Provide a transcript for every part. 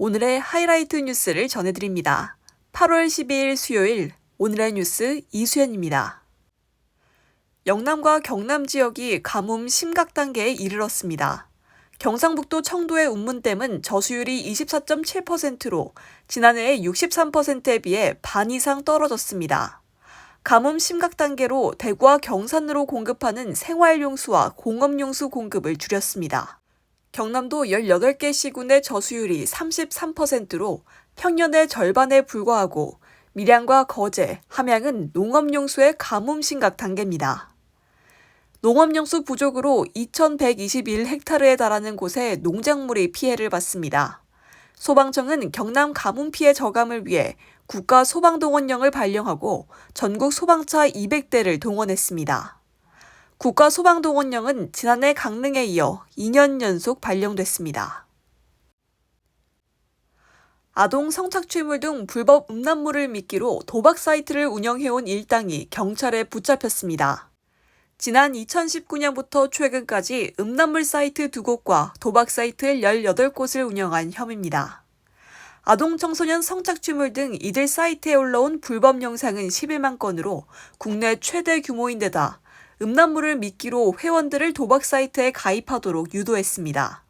오늘의 하이라이트 뉴스를 전해드립니다. 8월 12일 수요일 오늘의 뉴스 이수연입니다. 영남과 경남 지역이 가뭄 심각 단계에 이르렀습니다. 경상북도 청도의 운문댐은 저수율이 24.7%로 지난해의 63%에 비해 반 이상 떨어졌습니다. 가뭄 심각 단계로 대구와 경산으로 공급하는 생활용수와 공업용수 공급을 줄였습니다. 경남도 18개 시군의 저수율이 33%로 평년의 절반에 불과하고 밀양과 거제, 함양은 농업용수의 가뭄 심각 단계입니다. 농업용수 부족으로 2,121헥타르에 달하는 곳에 농작물이 피해를 봤습니다. 소방청은 경남 가뭄 피해 저감을 위해 국가 소방동원령을 발령하고 전국 소방차 200대를 동원했습니다. 국가소방동원령은 지난해 강릉에 이어 2년 연속 발령됐습니다. 아동 성착취물 등 불법 음란물을 미끼로 도박 사이트를 운영해온 일당이 경찰에 붙잡혔습니다. 지난 2019년부터 최근까지 음란물 사이트 2곳과 도박 사이트 18곳을 운영한 혐의입니다. 아동 청소년 성착취물 등 이들 사이트에 올라온 불법 영상은 11만 건으로 국내 최대 규모인데다 음란물을 미끼로 회원들을 도박 사이트에 가입하도록 유도했습니다.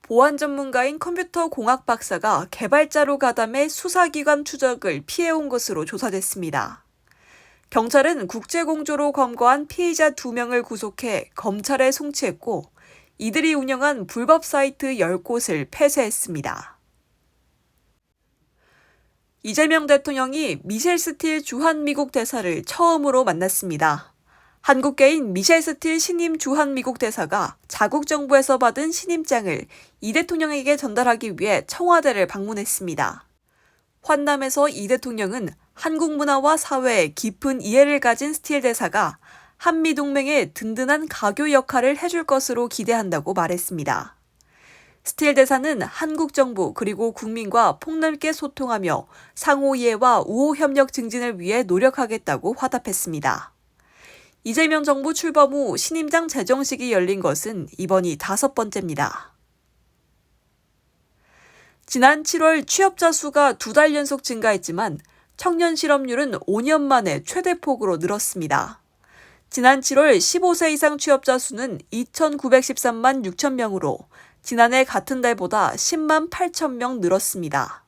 보안 전문가인 컴퓨터 공학 박사가 개발자로 가담해 수사기관 추적을 피해온 것으로 조사됐습니다. 경찰은 국제공조로 검거한 피의자 2명을 구속해 검찰에 송치했고 이들이 운영한 불법 사이트 10곳을 폐쇄했습니다. 이재명 대통령이 미셸 스틸 주한 미국 대사를 처음으로 만났습니다. 한국계인 미셸 스틸 신임 주한 미국 대사가 자국 정부에서 받은 신임장을 이 대통령에게 전달하기 위해 청와대를 방문했습니다. 환남에서 이 대통령은 한국 문화와 사회에 깊은 이해를 가진 스틸 대사가 한미동맹의 든든한 가교 역할을 해줄 것으로 기대한다고 말했습니다. 스틸 대사는 한국 정부 그리고 국민과 폭넓게 소통하며 상호 이해와 우호 협력 증진을 위해 노력하겠다고 화답했습니다. 이재명 정부 출범 후 신임장 제정식이 열린 것은 이번이 5번째입니다. 지난 7월 취업자 수가 2달 연속 증가했지만 청년 실업률은 5년 만에 최대폭으로 늘었습니다. 지난 7월 15세 이상 취업자 수는 2,913만 6천 명으로 지난해 같은 달보다 10만 8천 명 늘었습니다.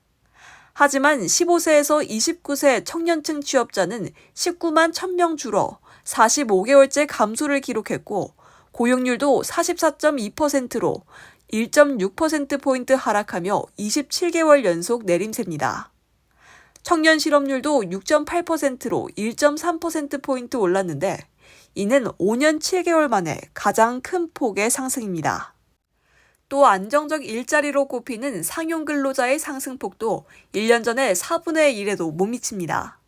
하지만 15세에서 29세 청년층 취업자는 19만 1,000명 줄어 45개월째 감소를 기록했고 고용률도 44.2%로 1.6%포인트 하락하며 27개월 연속 내림세입니다. 청년 실업률도 6.8%로 1.3%포인트 올랐는데 이는 5년 7개월 만에 가장 큰 폭의 상승입니다. 또 안정적 일자리로 꼽히는 상용 근로자의 상승폭도 1년 전에 4분의 1에도 못 미칩니다.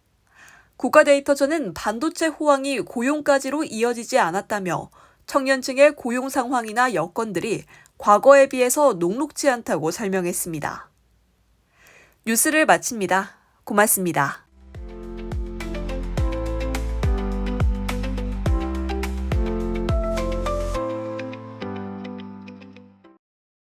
국가데이터처는 반도체 호황이 고용까지로 이어지지 않았다며 청년층의 고용 상황이나 여건들이 과거에 비해서 녹록지 않다고 설명했습니다. 뉴스를 마칩니다. 고맙습니다.